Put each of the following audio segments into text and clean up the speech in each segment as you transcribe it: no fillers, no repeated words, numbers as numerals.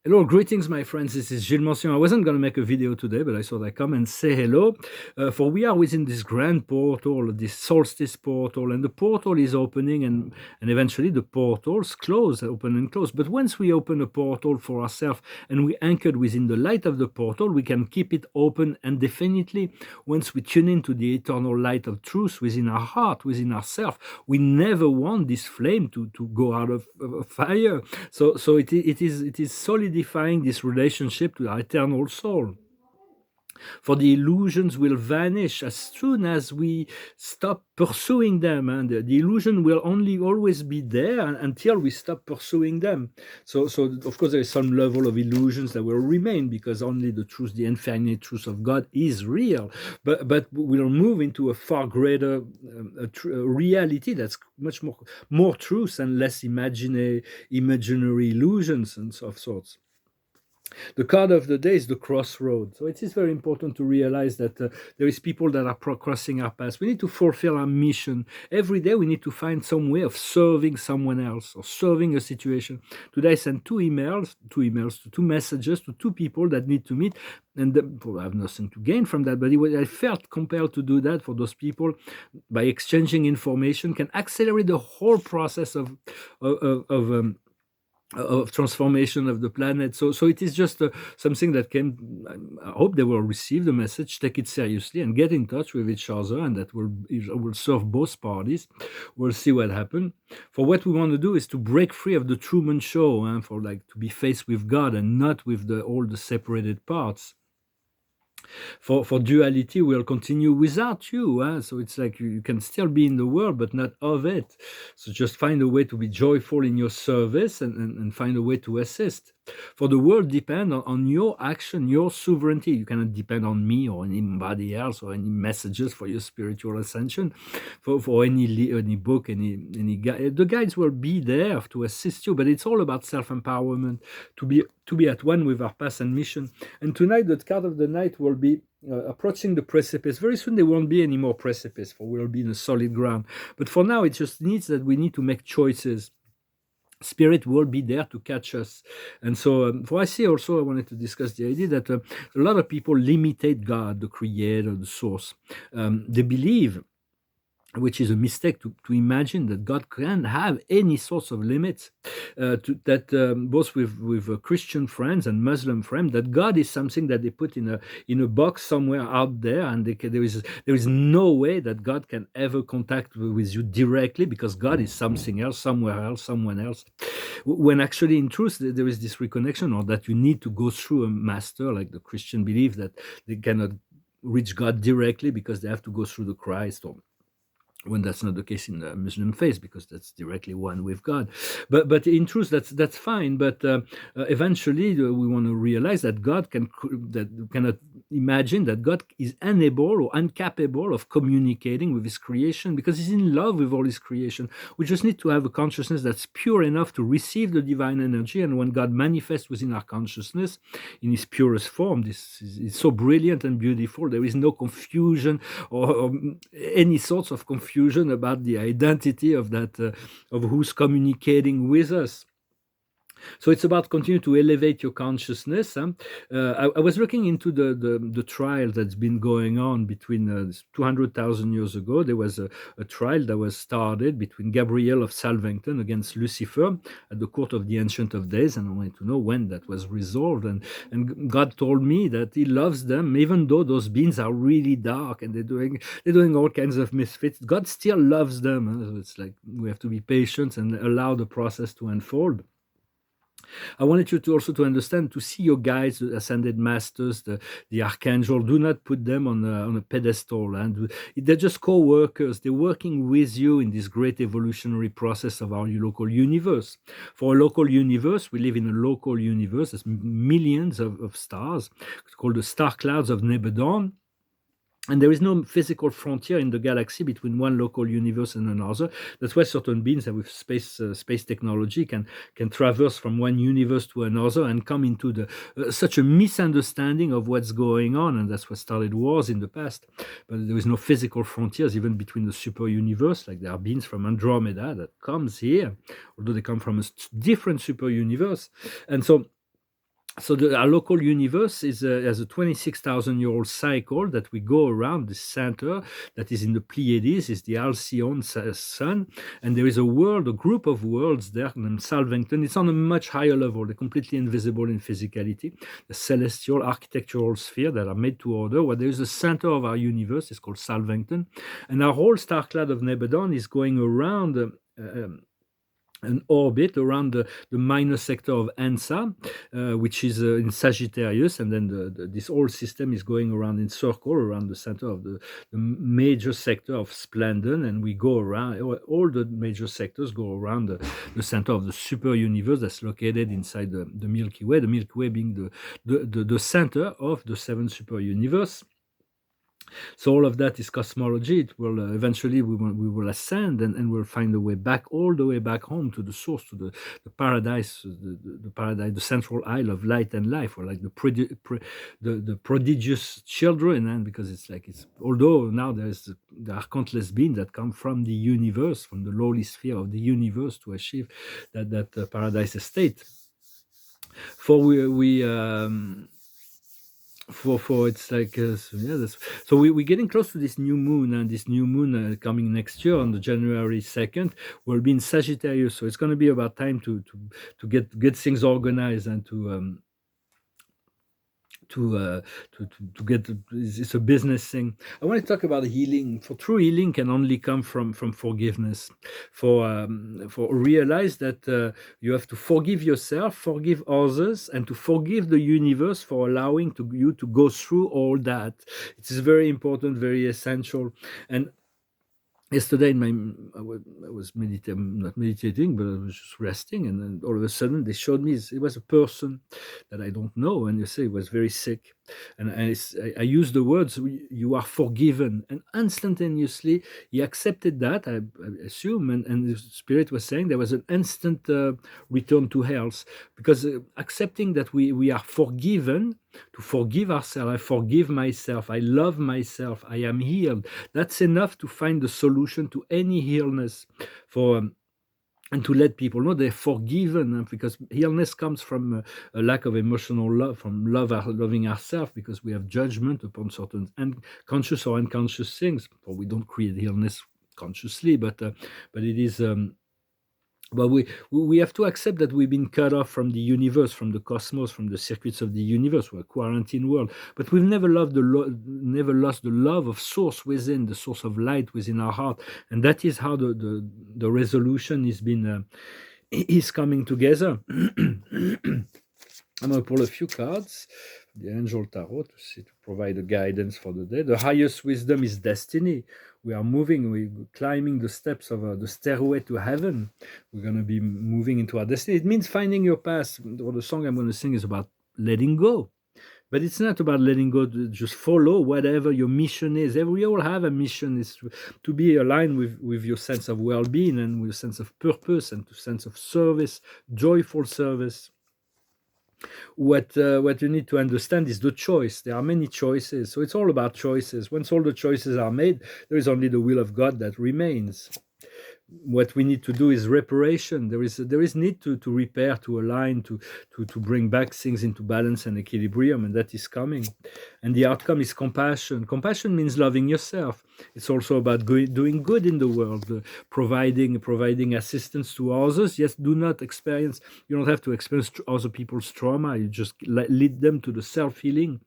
Hello, greetings, my friends. This is Gilles Mention. I wasn't going to make a video today, but I thought I'd come and say hello. For we are within this grand portal, this solstice portal, and the portal is opening, and eventually the portals close, open and close. But once we open a portal for ourselves and we anchored within the light of the portal, we can keep it open. And definitely, once we tune into the eternal light of truth within our heart, within ourselves, we never want this flame to go out of fire. So it is solidifying this relationship to our eternal soul. For the illusions will vanish as soon as we stop pursuing them, and the illusion will only always be there until we stop pursuing them. So of course there is some level of illusions that will remain, because only the truth, the infinite truth of God is real. But we'll move into a far greater reality that's much more truth and less imaginary illusions and so of sorts. The card of the day is the crossroad. So it is very important to realize that there is people that are crossing our paths. We need to fulfill our mission. Every day we need to find some way of serving someone else or serving a situation. Today I sent two messages to two people that need to meet. And I have nothing to gain from that, but I felt compelled to do that for those people. By exchanging information can accelerate the whole process of transformation of the planet. So it is just something that can. I hope they will receive the message, take it seriously, and get in touch with each other, and that will serve both parties. We'll see what happens. For what we want to do is to break free of the Truman Show, and for like to be faced with God and not with all the separated parts. For duality will continue without you. So it's like you can still be in the world, but not of it. So just find a way to be joyful in your service, and find a way to assist. For the world depends on your action, your sovereignty. You cannot depend on me or anybody else or any messages for your spiritual ascension. For any book, any guide, the guides will be there to assist you. But it's all about self-empowerment, to be at one with our path and mission. And tonight, the card of the night will be approaching the precipice. Very soon there won't be any more precipice, for we'll be in a solid ground. But for now, it just needs that we need to make choices. Spirit will be there to catch us. And so for I see also, I wanted to discuss the idea that a lot of people limitate God, the creator, the source. They believe, which is a mistake, to imagine that God can have any sorts of limits. Both with Christian friends and Muslim friends, that God is something that they put in a box somewhere out there, and there is no way that God can ever contact with you directly, because God is something else, somewhere else, someone else. When actually, in truth, there is this reconnection, or that you need to go through a master, like the Christian belief that they cannot reach God directly because they have to go through the Christ, or when that's not the case in the Muslim faith, because that's directly one with God. But in truth, that's fine. But eventually, we want to realize that that we cannot imagine that God is unable or incapable of communicating with His creation, because He's in love with all His creation. We just need to have a consciousness that's pure enough to receive the divine energy. And when God manifests within our consciousness in His purest form, this is so brilliant and beautiful. There is no confusion or any sorts of confusion about the identity of that of who's communicating with us. So it's about continue to elevate your consciousness. I was looking into the trial that's been going on between 200,000 years ago. There was a trial that was started between Gabriel of Salvington against Lucifer at the court of the Ancient of Days, and I wanted to know when that was resolved. And God told me that He loves them, even though those beings are really dark and they're doing all kinds of misfits. God still loves them. So it's like we have to be patient and allow the process to unfold. I wanted you to also to understand, to see your guides, the ascended masters, the archangel. Do not put them on a pedestal, and they're just co-workers. They're working with you in this great evolutionary process of our local universe. For a local universe, we live in a local universe. There's millions of stars. It's called the star clouds of Nebadon. And there is no physical frontier in the galaxy between one local universe and another. That's why certain beings with space technology can traverse from one universe to another and come into such a misunderstanding of what's going on. And that's what started wars in the past. But there is no physical frontiers even between the super universe. Like there are beings from Andromeda that comes here, although they come from a different super universe. And so So our local universe has a 26,000-year-old cycle that we go around the center that is in the Pleiades, is the Alcyone sun, and there is a world, a group of worlds there named Salvington. It's on a much higher level. They're completely invisible in physicality. The celestial architectural sphere that are made to order, where there is the center of our universe, is called Salvington, and our whole star cloud of Nebadon is going around an orbit around the minor sector of Ansa, which is in Sagittarius, and then this whole system is going around in circle around the center of the major sector of Splendon, and we go around, all the major sectors go around the center of the super universe that's located inside the Milky Way, the Milky Way being the center of the seven super universe. So all of that is cosmology. It will eventually we will ascend, and we'll find a way back, all the way back home to the source, to the paradise, the paradise, the central isle of light and life, or like the prodigious children. And because it's like, it's, although now there are countless beings that come from the universe, from the lowly sphere of the universe, to achieve that paradise state. For we for it's like so, yeah, so we're getting close to this new moon, and this new moon coming next year on the January 2nd will be in Sagittarius. So it's going to be about time to get things organized, and to uh, to get, it's a business thing. I want to talk about healing. For true healing can only come from forgiveness. For realize that you have to forgive yourself, forgive others, and to forgive the universe for allowing you to go through all that. It is very important, very essential. And yesterday I was meditating, not meditating, but I was just resting, and then all of a sudden they showed me it was a person that I don't know, and they say he was very sick, and I used the words, "You are forgiven," and instantaneously he accepted that. I assume, and the spirit was saying there was an instant return to health, because accepting that we are forgiven, to forgive ourselves. I forgive myself. I love myself. I am healed. That's enough to find the solution to any illness, for and to let people know they're forgiven, because illness comes from a lack of emotional love, from loving ourselves, because we have judgment upon certain conscious or unconscious things. Or we don't create illness consciously, but it is. But we have to accept that we've been cut off from the universe, from the cosmos, from the circuits of the universe. We're a quarantine world, but we've never never lost the love of source within, the source of light within our heart, and that is how the resolution is coming together. I'm going to pull a few cards, the Angel Tarot, to provide a guidance for the day. The highest wisdom is destiny. We are moving, we're climbing the steps of the stairway to heaven. We're going to be moving into our destiny. It means finding your path. Or the song I'm going to sing is about letting go. But it's not about letting go, to just follow whatever your mission is. We all have a mission, is to be aligned with your sense of well-being, and with a sense of purpose, and to sense of service, joyful service. What you need to understand is the choice. There are many choices, so it's all about choices. Once all the choices are made, there is only the will of God that remains. What we need to do is reparation. There is need to repair, to align, to bring back things into balance and equilibrium, and that is coming. And the outcome is compassion. Compassion means loving yourself. It's also about doing good in the world, providing assistance to others. Yes, you don't have to experience other people's trauma. You just lead them to the self-healing.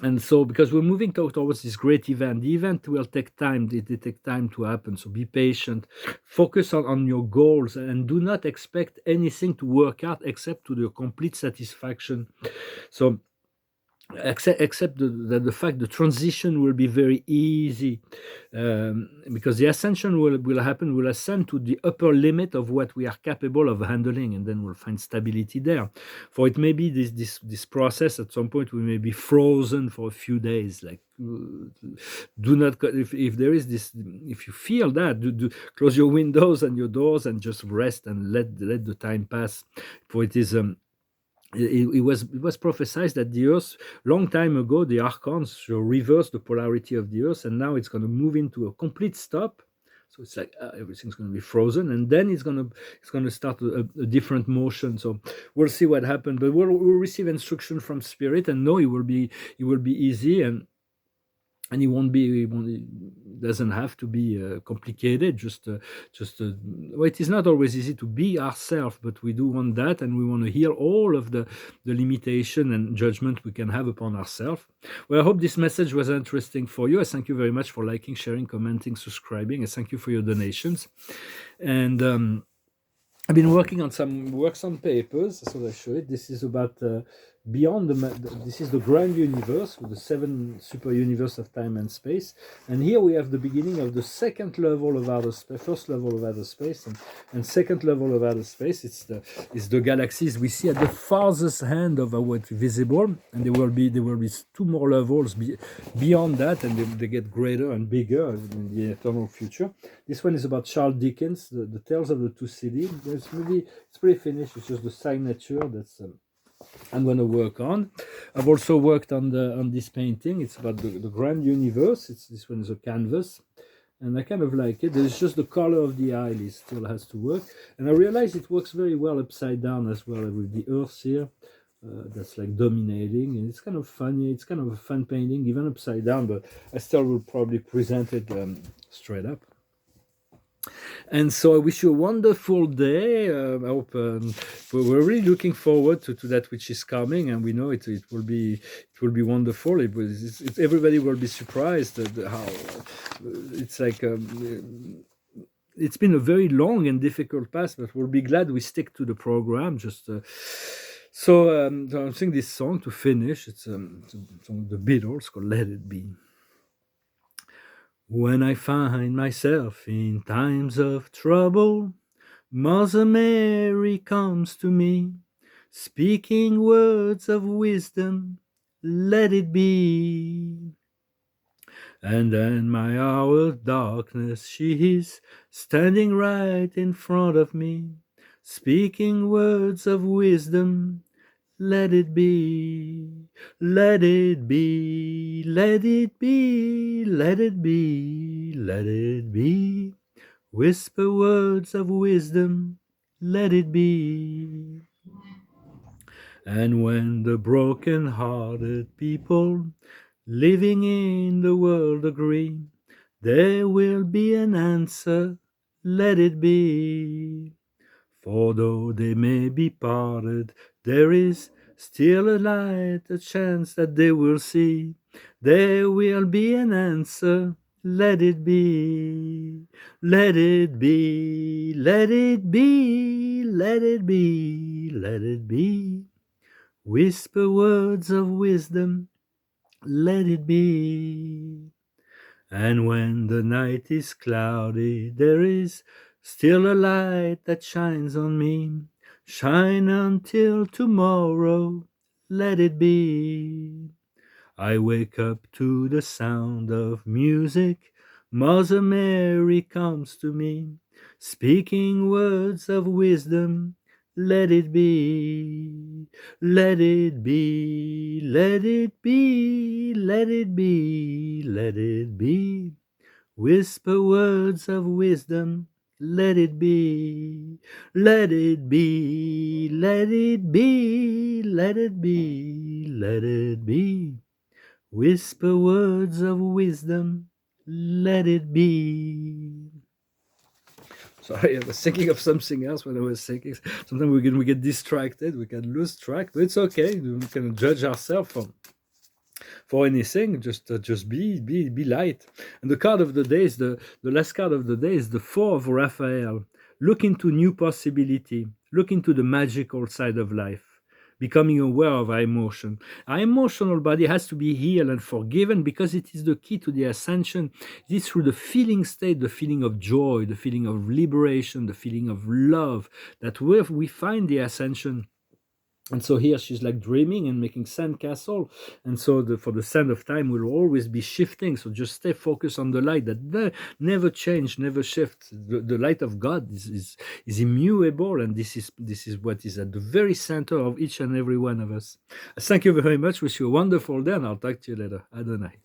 And so, because we're moving towards this great event, the event will take time. It takes time to happen. So be patient. Focus on your goals, and do not expect anything to work out except to your complete satisfaction. So accept the fact the transition will be very easy, because the ascension will happen. We'll ascend to the upper limit of what we are capable of handling, and then we'll find stability there. For it may be this process. At some point we may be frozen for a few days, like do not, if there is this, if you feel that, do close your windows and your doors, and just rest, and let the time pass. For it is it was prophesied that the Earth, long time ago, the archons reversed the polarity of the Earth, and now it's going to move into a complete stop. So it's like everything's going to be frozen, and then it's going to start a different motion. So we'll see what happens, but we'll receive instruction from spirit, and no, it will be easy, and it doesn't have to be complicated. Well, it is not always easy to be ourselves, but we do want that, and we want to hear all of the limitation and judgment we can have upon ourselves. Well, I hope this message was interesting for you. I thank you very much for liking, sharing, commenting, subscribing. I thank you for your donations, and I've been working on some works on papers, so I show it. This is about beyond this is the grand universe with the 7 super universe of time and space, and here we have the beginning of the second level of outer space, first level of outer space, and second level of outer space. It's the galaxies we see at the farthest end of what's visible, and there will be 2 more levels beyond that, and they get greater and bigger in the eternal future. This one is about Charles Dickens, the Tales of the Two Cities. It's pretty finished. It's just the signature that's I'm going to work on. I've also worked on this painting. It's about the grand universe. This one is a canvas, and I kind of like it. There's just the color of the eye still has to work, and I realize it works very well upside down as well, with the earth here. That's like dominating, and it's kind of funny. It's kind of a fun painting, even upside down, but I still will probably present it straight up. And so I wish you a wonderful day. I hope we're really looking forward to that which is coming, and we know it will be wonderful. Everybody will be surprised at how it's like. It's been a very long and difficult path, but we'll be glad we stick to the program. So I'm singing this song to finish. It's a song of the Beatles called "Let It Be." When I find myself in times of trouble, Mother Mary comes to me, speaking words of wisdom, let it be. And in my hour of darkness, she is standing right in front of me, speaking words of wisdom, let it be, let it be, let it be, let it be, let it be. Whisper words of wisdom, let it be. And when the broken-hearted people living in the world agree, there will be an answer, let it be. For though they may be parted, there is still a light, a chance that they will see. There will be an answer, let it be. Let it be, let it be, let it be, let it be. Whisper words of wisdom, let it be. And when the night is cloudy, there is still a light that shines on me. Shine until tomorrow, let it be. I wake up to the sound of music. Mother Mary comes to me, speaking words of wisdom. Let it be, let it be, let it be, let it be, let it be. Whisper words of wisdom, let it be, let it be, let it be, let it be, let it be. Whisper words of wisdom, let it be. Sorry, I was thinking of something else when I was thinking. Sometimes we get distracted, we can lose track, but it's okay. We can judge ourselves for anything. Just be light. And the card of the day is the last card of the day is the 4 of Raphael. Look into new possibility. Look into the magical side of life. Becoming aware of our emotion. Our emotional body has to be healed and forgiven because it is the key to the ascension. It is through the feeling state, the feeling of joy, the feeling of liberation, the feeling of love, that we find the ascension. And so here she's like dreaming and making sandcastle. And so for the sand of time will always be shifting. So just stay focused on the light that never change, never shift. The light of God is immutable. And this is what is at the very center of each and every one of us. Thank you very much. Wish you a wonderful day, and I'll talk to you later. Adonai.